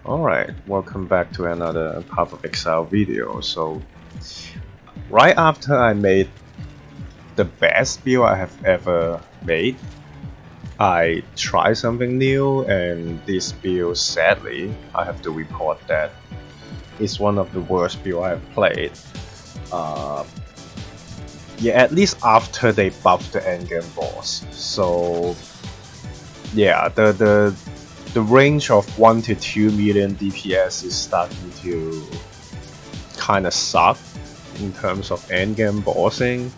Alright, welcome back to another Path of Exile video. So, right after I made the best build I have ever made, I tried something new, and this build, sadly, I have to report that it's one of the worst build I have played. Yeah, at least after they buffed the endgame boss. So, yeah, the range of 1 to 2 million DPS is starting to kinda suck in terms of endgame bossing.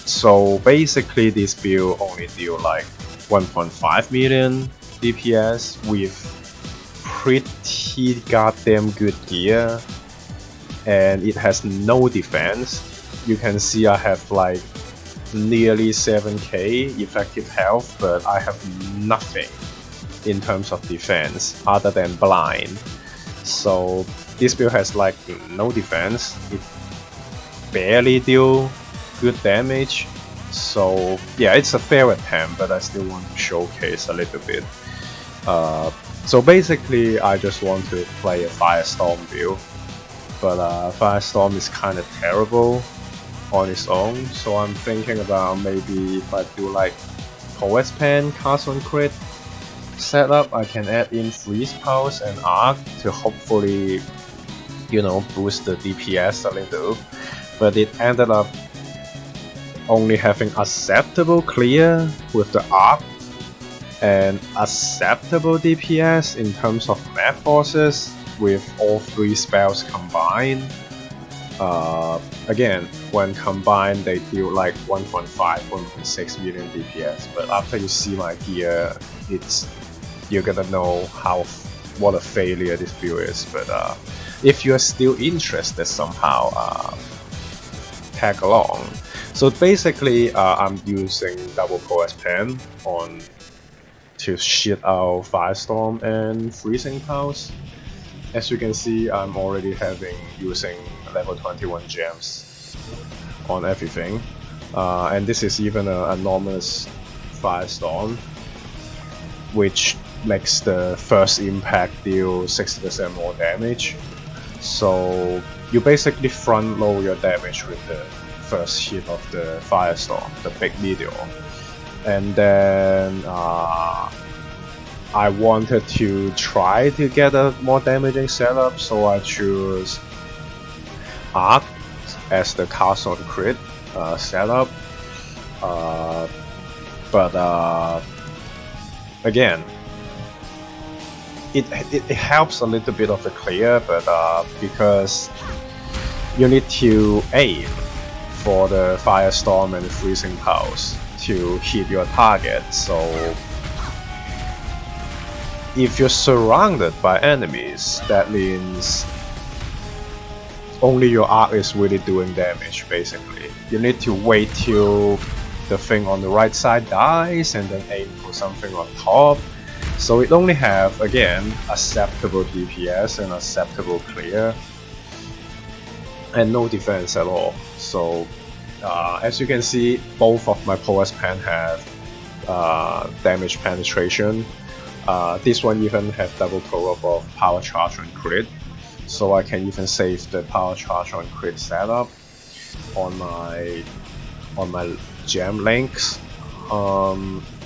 So basically this build only deal like 1.5 million DPS with pretty goddamn good gear, and it has no defense. You can see I have like nearly 7k effective health, but I have nothing in terms of defense other than blind. So this build has like no defense, it barely deal good damage. So yeah, it's a fair attempt, but I still want to showcase a little bit. So basically I just want to play a Firestorm build, but Firestorm is kinda terrible on its own, so I'm thinking about maybe if I do like POE Pen, Cast on Crit setup, I can add in Freeze Pulse and Arc to hopefully, you know, boost the DPS a little. But it ended up only having acceptable clear with the Arc and acceptable DPS in terms of map bosses with all three spells combined. Again, when combined they deal like 1.5, 1.6 million DPS, but after you see my gear, you're gonna know what a failure this build is. But if you're still interested somehow, tag along. So basically, I'm using double POE Pen to shit out Firestorm and Freezing Pulse. As you can see, I'm already using level 21 gems on everything, and this is even an enormous Firestorm, which makes the first impact deal 60% more damage. So you basically front load your damage with the first hit of the Firestorm, the big meteor, and then I wanted to try to get a more damaging setup, so I choose Arc as the Cast on Crit setup. But again, it helps a little bit of the clear, but because you need to aim for the Firestorm and the Freezing Pulse to hit your target. So if you're surrounded by enemies, that means only your Arc is really doing damage, basically. You need to wait till the thing on the right side dies and then aim for something on top. So it only have, again, acceptable DPS and acceptable clear, and no defense at all. So as you can see, both of my POE Pen have damage penetration. This one even have double co-op of Power Charge on Crit, so I can even save the Power Charge on Crit setup on my gem links.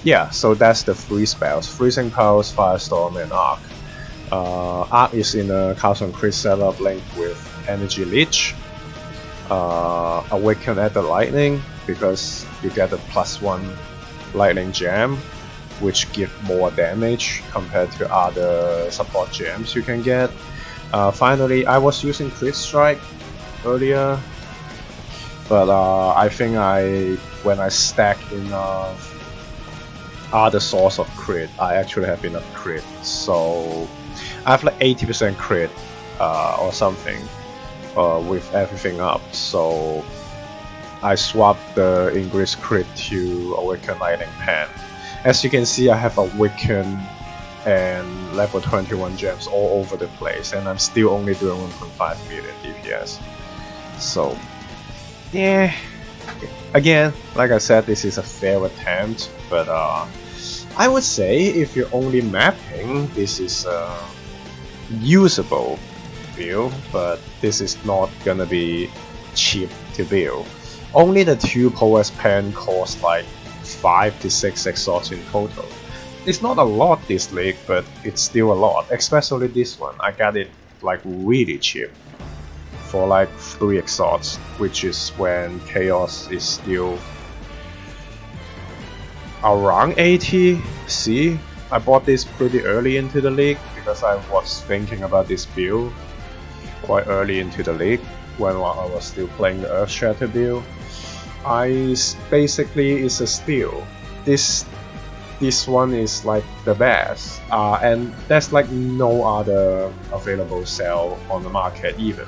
Yeah, so that's the three spells: Freezing Pulse, Firestorm, and Arc. Arc is in a Cast on Crit setup linked with Energy Leech, Awaken at the Lightning, because you get a +1 Lightning Gem, which give more damage compared to other support gems you can get. Finally, I was using Crit Strike earlier, but I think when I stack enough other source of crit, I actually have enough crit. So I have like 80% crit or something with everything up. So I swapped the increased crit to Awaken Lightning Pen. As you can see, I have Awaken and level 21 gems all over the place, and I'm still only doing 1.5 million DPS. So yeah, again, like I said, this is a fair attempt, but I would say if you're only mapping, this is a usable build, but this is not gonna be cheap to build. Only the 2 POS pen cost like 5 to 6 exots in total. It's not a lot this league, but it's still a lot, especially this one. I got it like really cheap for like 3 exots, which is when chaos is still around 80. See, I bought this pretty early into the league because I was thinking about this build quite early into the league when I was still playing the Earth Shatter build. Basically it's a steal. This one is like the best, and there's like no other available sell on the market even.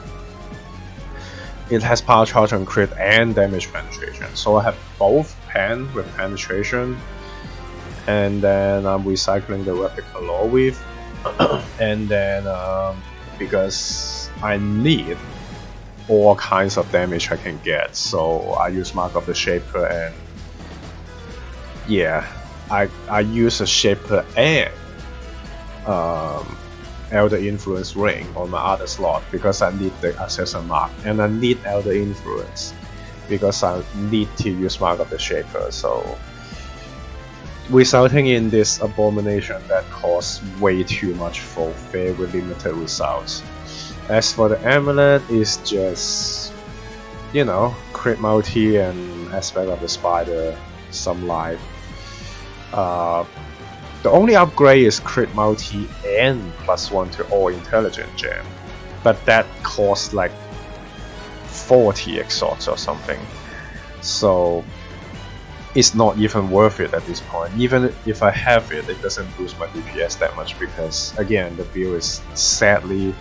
It has power charge on crit and damage penetration, so I have both pen with penetration, and then I'm recycling the replica law with, and then because I need all kinds of damage I can get, so I use Mark of the Shaper, and yeah, I use a Shaper and Elder Influence Ring on my other slot because I need the Assessor Mark, and I need Elder Influence because I need to use Mark of the Shaper, so resulting in this abomination that costs way too much for very limited results. As for the amulet, it's just, you know, crit multi and aspect of the spider, some life. The only upgrade is crit multi and +1 to all intelligent gem, but that costs like 40 exots or something, so it's not even worth it at this point. Even if I have it, it doesn't boost my DPS that much because again the build is sadly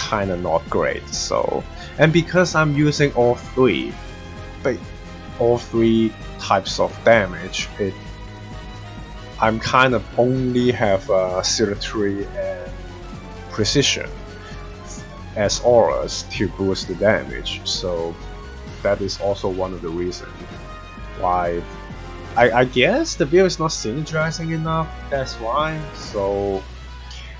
kinda not great. So, and because I'm using all three types of damage, I'm kind of only have Silentry and Precision as auras to boost the damage, so that is also one of the reasons why I guess the build is not synergizing enough, that's why. So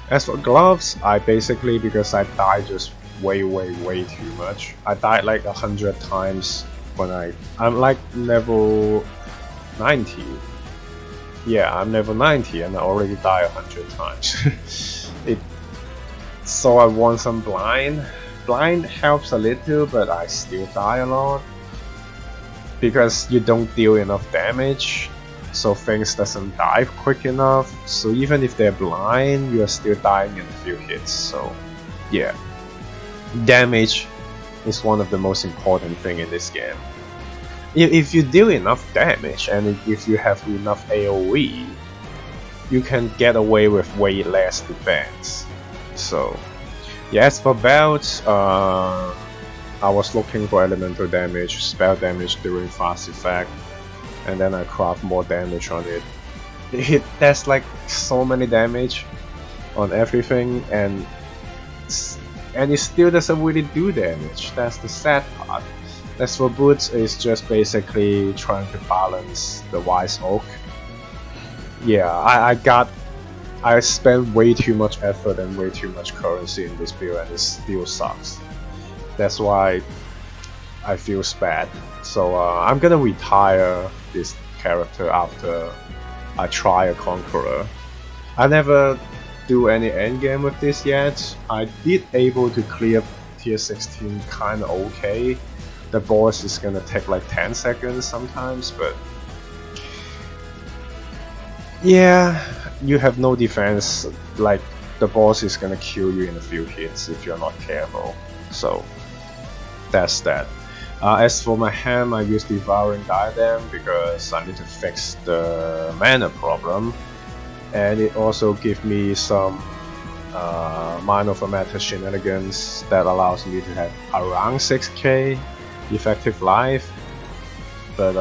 as for gloves, I basically, because I died just way too much. I died like 100 times when I'm like level 90. Yeah, I'm level 90 and I already died 100 times. So I want some blind. Blind helps a little, but I still die a lot because you don't deal enough damage, so things doesn't die quick enough. So even if they're blind, you're still dying in a few hits. So yeah, damage is one of the most important thing in this game. If you deal enough damage and if you have enough AoE, you can get away with way less defense. So yeah, as for belts, I was looking for elemental damage, spell damage during fast effect, and then I craft more damage on it. It has like so many damage on everything, and it still doesn't really do damage. That's the sad part. As for boots, it's just basically trying to balance the Wise Oak. Yeah, I spent way too much effort and way too much currency in this build, and it still sucks. That's why I feel bad. So I'm gonna retire this character after I try a Conqueror. I never do any endgame with this yet. I did able to clear tier 16 kinda okay. The boss is gonna take like 10 seconds sometimes, but yeah, you have no defense. Like the boss is gonna kill you in a few hits if you're not careful. So that's that. As for my ham, I use Devouring Diadem because I need to fix the mana problem, and it also gives me some Mind Over Matter shenanigans that allows me to have around 6k effective life. But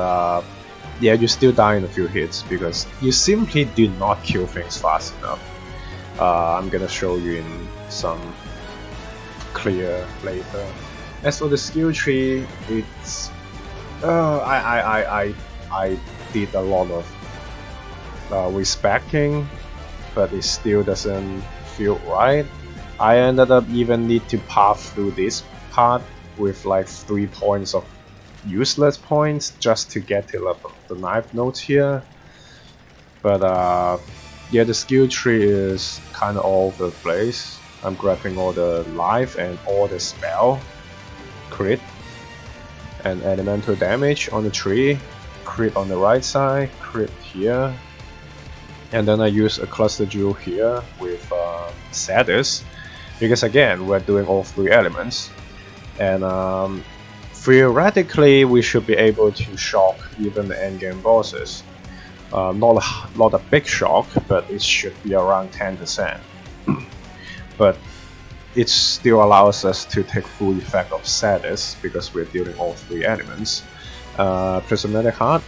yeah, you still die in a few hits because you simply do not kill things fast enough. I'm gonna show you in some clear later. As for the skill tree, it's I did a lot of respecting, but it still doesn't feel right. I ended up even need to pass through this part with like 3 points of useless points just to get to the knife notes here. But yeah, the skill tree is kind of all over the place. I'm grabbing all the life and all the spell, crit, and elemental damage on the tree, crit on the right side, crit here, and then I use a cluster jewel here with Sadist, because again we're doing all 3 elements, and theoretically we should be able to shock even the endgame bosses. Not a big shock, but it should be around 10%. But it still allows us to take full effect of Sadist because we're dealing all 3 elements. Prismatic Heart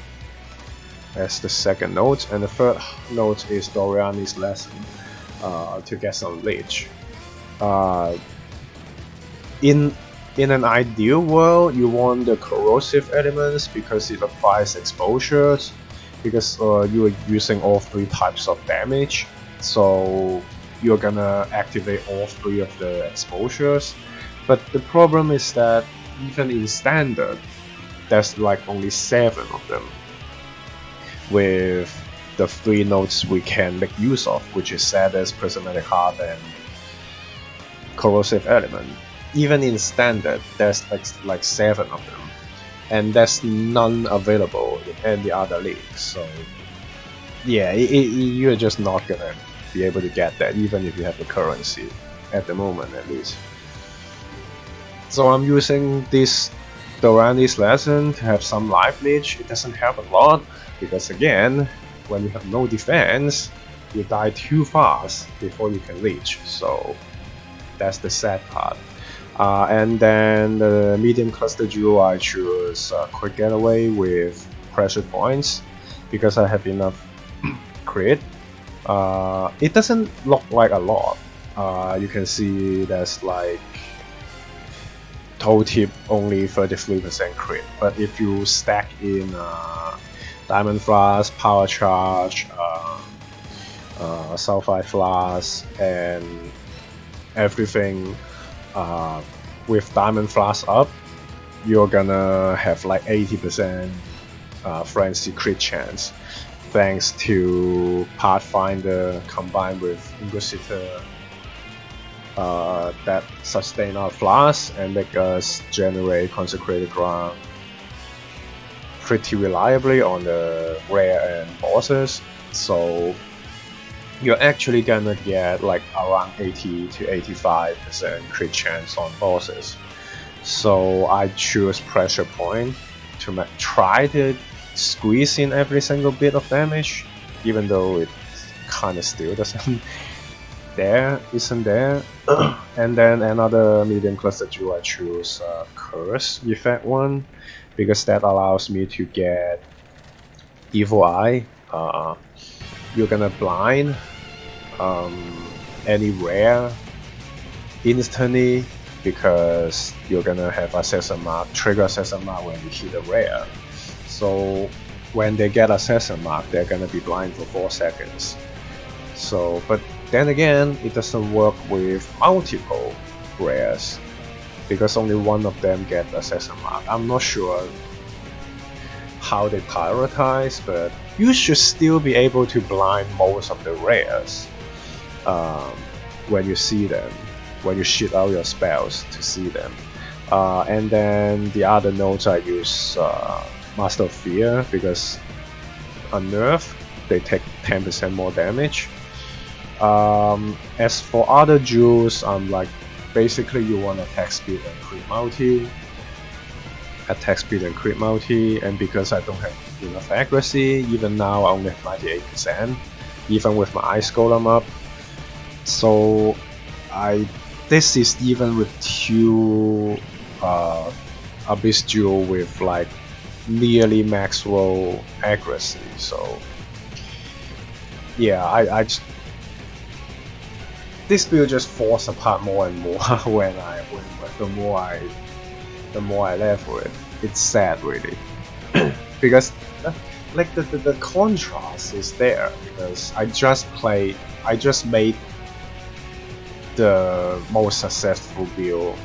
as the second note, and the third note is Doriani's Lesson to get some leech. In an ideal world, you want the corrosive elements because it applies exposures, because you are using all 3 types of damage, so you're gonna activate all 3 of the exposures. But the problem is that even in standard, there's like only 7 of them, with the 3 nodes we can make use of, which is Sadist, Prismatic Heart, and Corrosive Element. Even in standard, there's like 7 of them, and there's none available in any other league. So yeah, you're just not gonna be able to get that, even if you have the currency at the moment, at least. So I'm using this Dorani's Lesson to have some life leech. It doesn't help a lot, because again, when you have no defense, you die too fast before you can leech, so that's the sad part. And then the medium cluster jewel, I choose quick getaway with pressure points because I have enough crit. It doesn't look like a lot. You can see there's like toe tip only 33% crit, but if you stack in Diamond Flask, Power Charge, Sulfide Flask, and everything with Diamond Flask up, you're gonna have like 80% Frenzy crit chance, thanks to Pathfinder combined with Inquisitor that sustain our flask and make us generate Consecrated Ground pretty reliably on the rare and bosses. So you're actually gonna get like around 80 to 85% crit chance on bosses. So I choose Pressure Point to try to squeeze in every single bit of damage, even though it kinda still isn't there. And then another medium cluster jewel, I choose Curse Effect 1, because that allows me to get Evil Eye. You're gonna blind any rare instantly, because you're gonna have Assessor Mark, trigger Assessor Mark when you hit a rare. So when they get Assessor Mark, they're gonna be blind for 4 seconds. So, but then again, it doesn't work with multiple rares, because only one of them get Assessor Mark. I'm not sure how they prioritize, but you should still be able to blind most of the rares when you see them, when you shoot out your spells to see them. And then the other nodes, I use Master of Fear, because on nerf they take 10% more damage. As for other jewels, I'm like, basically you want attack speed and crit multi. Attack speed and crit multi, and because I don't have enough accuracy, even now I only have 98%, even with my Ice Golem up. So this is even with 2 Abyss Jewel with like nearly max roll accuracy. So yeah, I just, this build just falls apart more and more when the more I left with it. It's sad, really. Because like the contrast is there because I just made the most successful build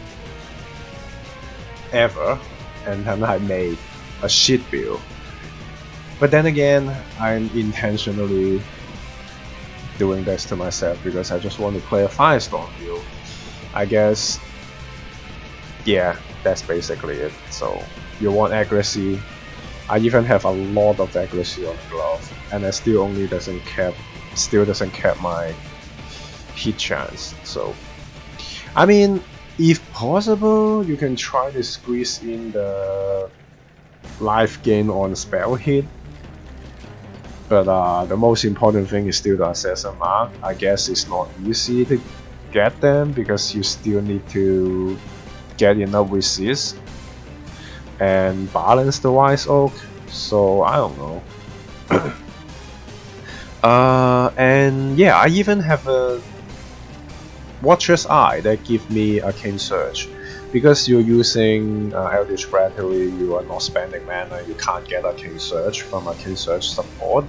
ever, and then I made a shit build. But then again, I'm intentionally doing this to myself because I just want to play a Firestorm build. I guess, yeah, that's basically it. So you want accuracy. I even have a lot of accuracy on the glove, and I still doesn't cap my hit chance. So I mean, if possible, you can try to squeeze in the life gain on spell hit. But the most important thing is still the assessor mark. I guess it's not easy to get them because you still need to get enough resist and balance the wise oak. So I don't know. And yeah, I even have a Watcher's Eye that give me Arcane Surge. Because you're using Eldritch Battery, you are not spending mana, you can't get Arcane Surge from Arcane Surge support.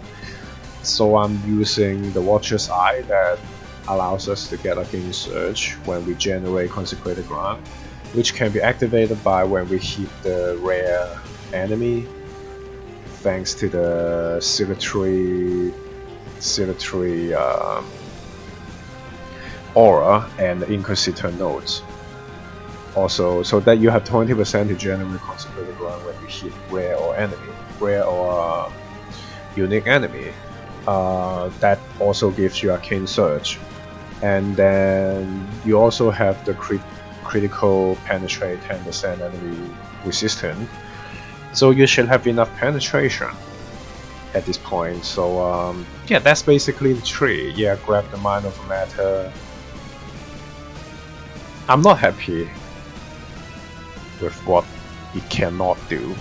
So I'm using the Watcher's Eye that allows us to get Arcane Surge when we generate Consecrated Ground, which can be activated by when we hit the rare enemy, thanks to the Silitary Aura and the Inquisitor nodes. Also, so that you have 20% to generate Consecrated Ground when you hit rare or unique enemy. That also gives you Arcane Surge. And then you also have the critical penetrate 10% enemy resistance. So you should have enough penetration at this point. So yeah, that's basically the tree. Yeah, grab the Mind of Matter. I'm not happy with what it cannot do.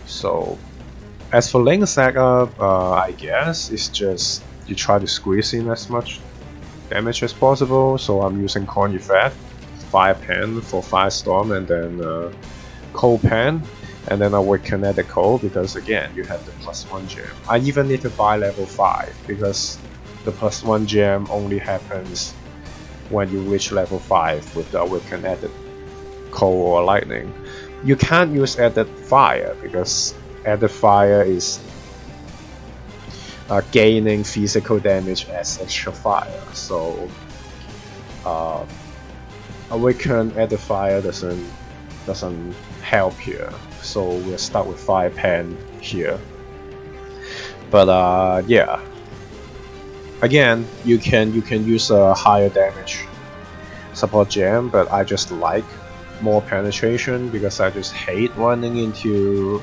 So as for Link Saga, I guess it's just you try to squeeze in as much damage as possible. So I'm using Corny Fat, Fire Pen for Firestorm, and then Cold Pen, and then I work Kinetic Cold because again you have the +1 gem. I even need to buy level 5 because the +1 gem only happens when you reach level 5 with the Awakened Added Cold or Lightning. You can't use Added Fire because Added Fire is gaining physical damage as extra fire. So Awakened Added Fire doesn't help here. So we're stuck with Fire Pen here. But yeah. Again, you can use a higher damage support gem, but I just like more penetration because I just hate running into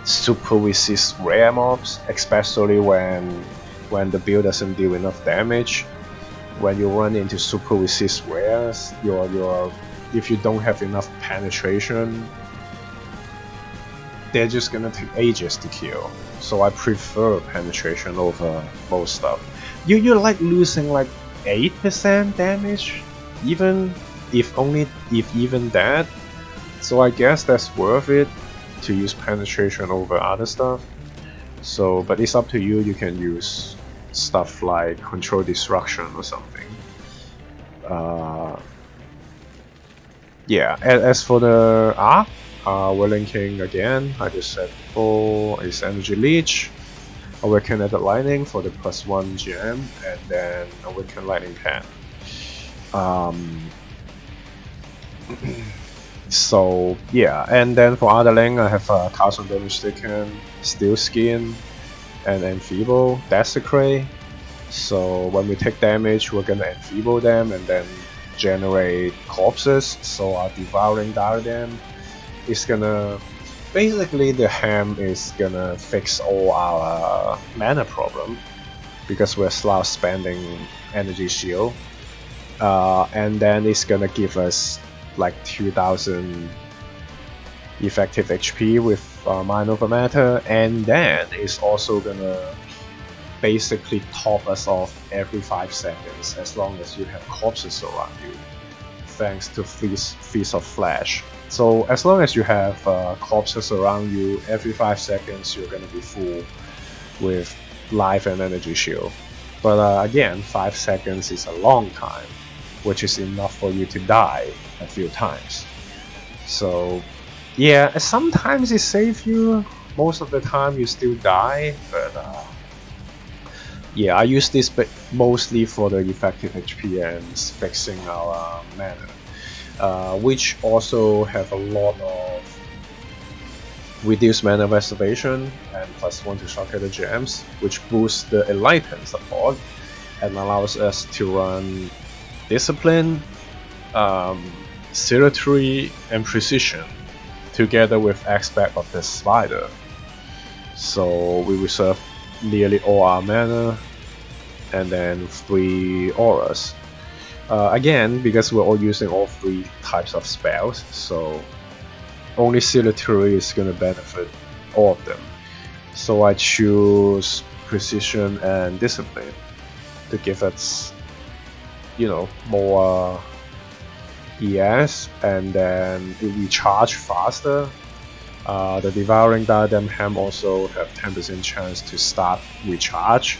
super resist rare mobs, especially when the build doesn't deal enough damage. When you run into super resist rares, if you don't have enough penetration, they're just gonna take ages to kill. So I prefer penetration over most stuff. You're like losing like 8% damage, even if even that. So I guess that's worth it to use penetration over other stuff. So, but it's up to you. You can use stuff like Control Destruction or something. Yeah. As for the arc, we're linking again. I just said before is Energy Leech. Awaken at the Lightning for the +1 gem, and then Awaken Lightning Pen. So yeah, and then for other link, I have Castle Damage Taken, Steel Skin, and Enfeeble, Desecrate. So when we take damage, we're gonna enfeeble them and then generate corpses. So our Devouring Diadem is gonna basically the ham is gonna fix all our mana problem because we're start spending energy shield, and then it's gonna give us like 2000 effective HP with Mind Over Matter, and then it's also gonna basically top us off every 5 seconds as long as you have corpses around you, thanks to Feast of Flesh. So as long as you have corpses around you, every 5 seconds you're gonna be full with life and energy shield. But again, 5 seconds is a long time, which is enough for you to die a few times. So yeah, sometimes it saves you, most of the time you still die, but yeah, I use this mostly for the effective HP and fixing our mana, which also have a lot of reduced mana reservation and +1 to shortcut gems, which boosts the enlighten support and allows us to run discipline, celerity, and precision together with aspect of the spider. So we reserve nearly all our mana and then 3 auras. Again, because we're all using all 3 types of spells, so only celerity is gonna benefit all of them. So I choose precision and discipline to give us, you know, more ES, and then it recharge faster. The devouring diadem ham also have 10% chance to start recharge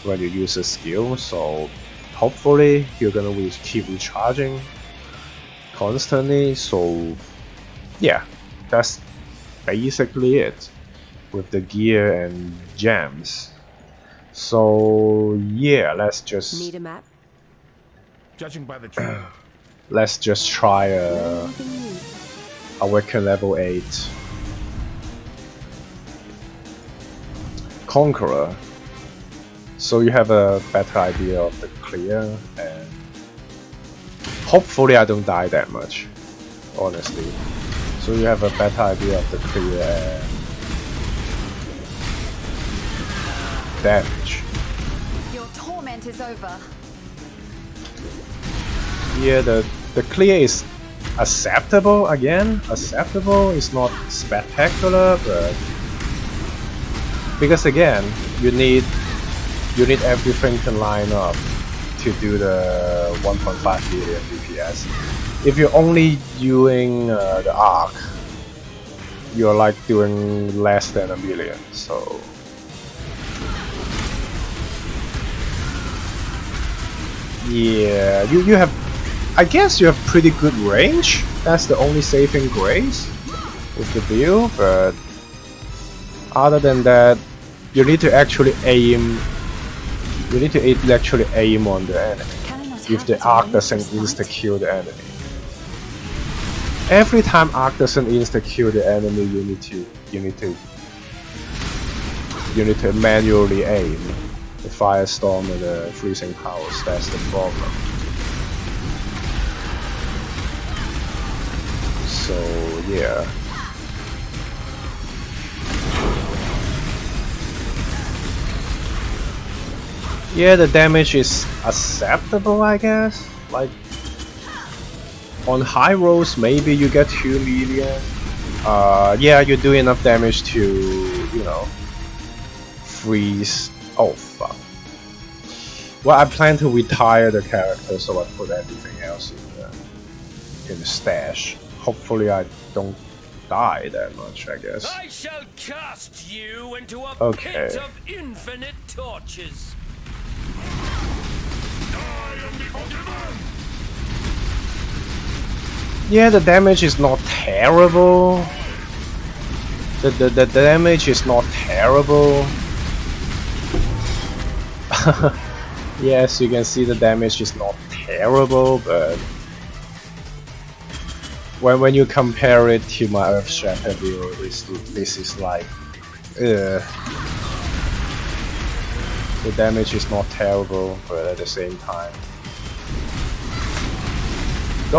when you use a skill, so hopefully you're gonna keep recharging constantly. So yeah, that's basically it with the gear and gems. So yeah, let's just need a map. Judging by the tree. Let's just try Awaken level 8 Conqueror. So you have a better idea of the clear, and hopefully I don't die that much, honestly. So you have a better idea of the clear and damage. Your torment is over. Yeah, the clear is acceptable again. Acceptable is not spectacular, but because again, you need everything to line up to do the 1.5 million DPS. If you're only doing the arc, you're like doing less than a million. So yeah, you have, I guess you have pretty good range. That's the only saving grace with the build, but other than that, you need to actually aim. You need to actually aim on the enemy. If the arc doesn't insta-kill the enemy. Every time arc doesn't insta-kill the enemy, you need to manually aim the Firestorm and the freezing powers. That's the problem. So yeah. Yeah, the damage is acceptable, I guess. Like on high rolls, maybe you get 2 million. Yeah, you do enough damage to, you know, freeze. Oh fuck. Well, I plan to retire the character, so I put everything else in the stash. Hopefully, I don't die that much, I guess. I shall cast you into a Okay. pit of infinite torches. Yeah, the damage is not terrible. The damage is not terrible. Yes, you can see the damage is not terrible, but when you compare it to my Earth Shatter build, this is like, the damage is not terrible, but at the same time, the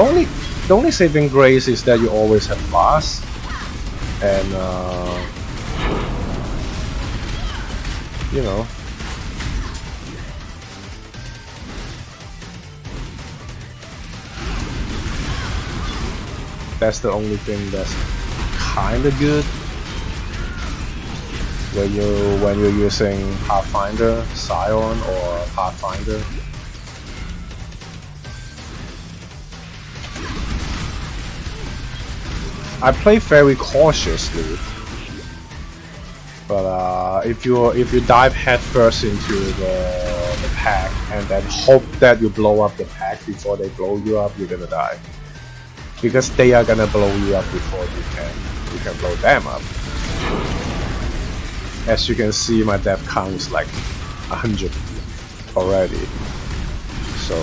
only saving grace is that you always have blast, and you know, that's the only thing that's kinda good when you're using Pathfinder, Scion, or Pathfinder. I play very cautiously, But if you dive headfirst into the pack and then hope that you blow up the pack before they blow you up, you're gonna die. Because they are gonna blow you up before you can blow them up. As you can see, my death count is like 100 already. So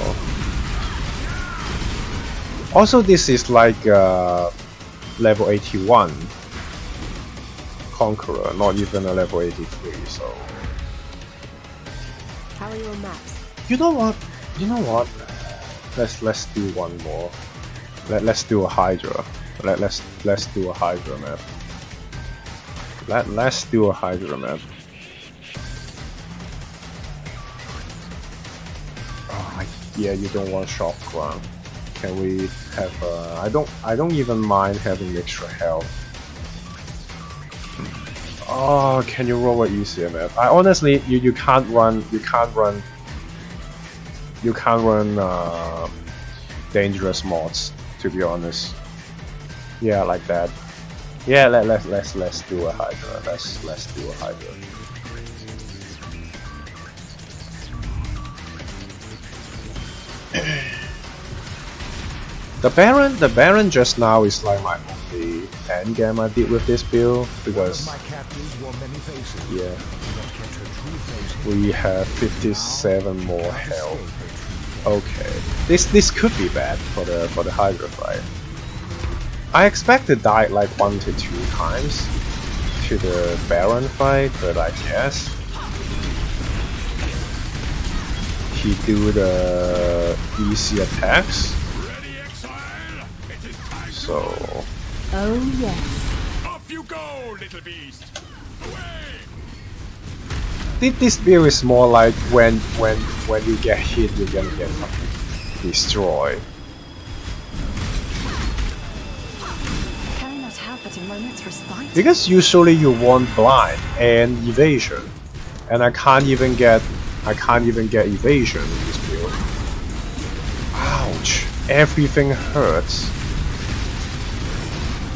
also this is like level 81 Conqueror, not even a level 83. So How are your maps? you know what? Let's do one more. Let's do a Hydra. Let's do a Hydra map. Let's do a Hydra map. Oh, yeah, you don't want shock ground. Can we have? I don't even mind having extra health. Oh, can you roll an easier map? I honestly, you can't run dangerous mods, to be honest. Yeah, like that. Yeah, let's do a Hydra. Let's do a Hydra. The Baron just now is like my only end game I did with this build because yeah, we have 57 more health. Okay, this could be bad for the Hydra fight. I expect to die like 1 to 2 times to the Baron fight, but I guess he do the easy attacks. So Oh yes. Off you go, little beast. Away. this build is more like when you get hit, you're gonna get fucking destroyed. Can I not have but a moment's respite? Because usually you want blind and evasion, and I can't even get evasion in this build. Ouch! Everything hurts.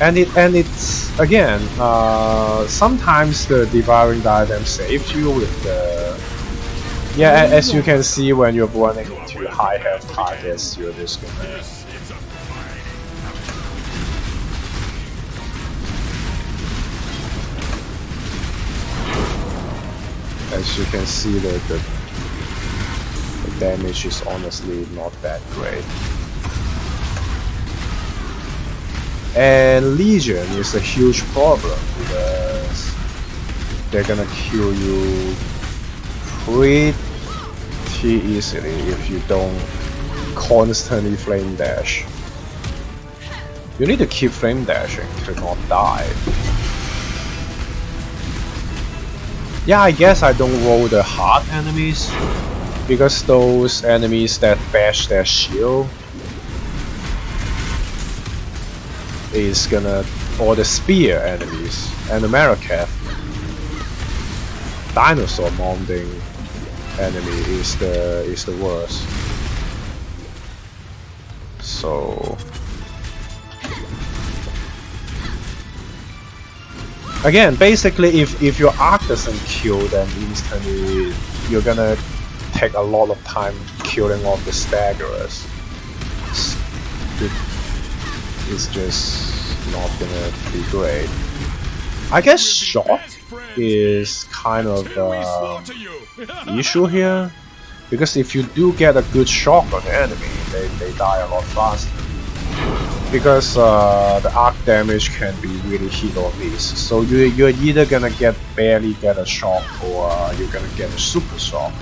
And it's again, sometimes the devouring diadem saves you with the as you can see when you're running into high health targets, you're just gonna as you can see the damage is honestly not that great. And Legion is a huge problem because they're gonna kill you pretty easily if you don't constantly flame dash. You need to keep flame dashing to not die. Yeah, I guess I don't roll the hard enemies because those enemies that bash their shield is gonna, or the spear enemies and the Maracath dinosaur mounting enemy is the worst. So again, basically if your arc doesn't kill them instantly, you're gonna take a lot of time killing off the staggerers. It's just not gonna be great. I guess shock is kind of issue here, because if you do get a good shock on the enemy, they die a lot faster. Because the arc damage can be really hit or miss. So you're either gonna barely get a shock, or you're gonna get a super shock.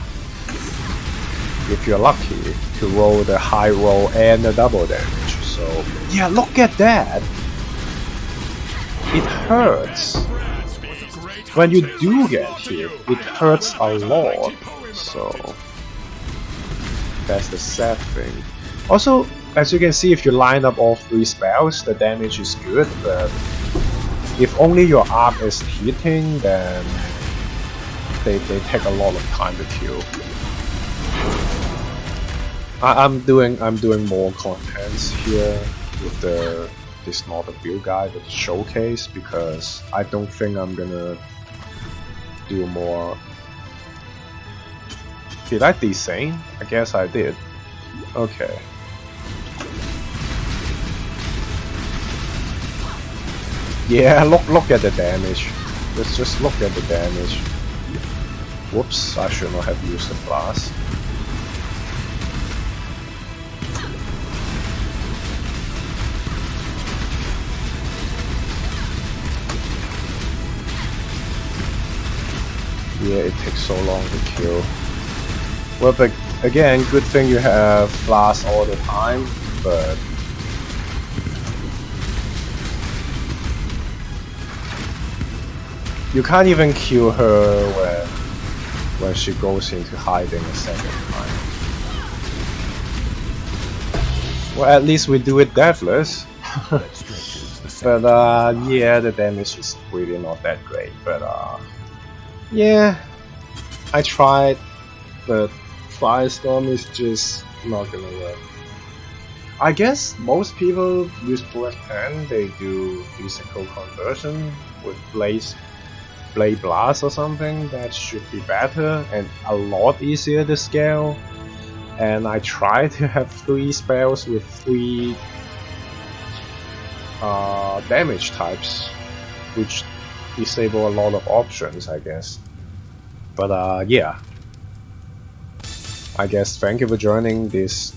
If you're lucky to roll the high roll and the double damage. So yeah, look at that. It hurts. When you do get hit, it hurts a lot. So that's the sad thing. Also, as you can see, if you line up all 3 spells, the damage is good, but if only your arc is hitting, then they take a lot of time to kill. I'm doing more contents here with this not a build guide, but showcase, because I don't think I'm gonna do more. Did I desane? I guess I did. Okay. Yeah, look at the damage. Let's just look at the damage. Whoops, I should not have used the blast. Yeah, it takes so long to kill. Well, but again, good thing you have blast all the time, but you can't even kill her when she goes into hiding a second time. Well, at least we do it deathless. But yeah, the damage is really not that great. But yeah, I tried, but Firestorm is just not gonna work. I guess most people use Bullet 10, they do physical conversion with Blade Blast or something. That should be better and a lot easier to scale. And I try to have 3 spells with 3 damage types, which disable a lot of options, I guess. But yeah, I guess thank you for joining this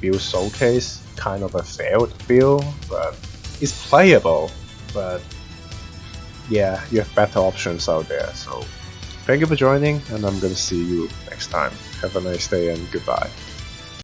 build showcase. Kind of a failed build, but it's playable. But yeah, you have better options out there. So thank you for joining, and I'm gonna see you next time. Have a nice day and goodbye.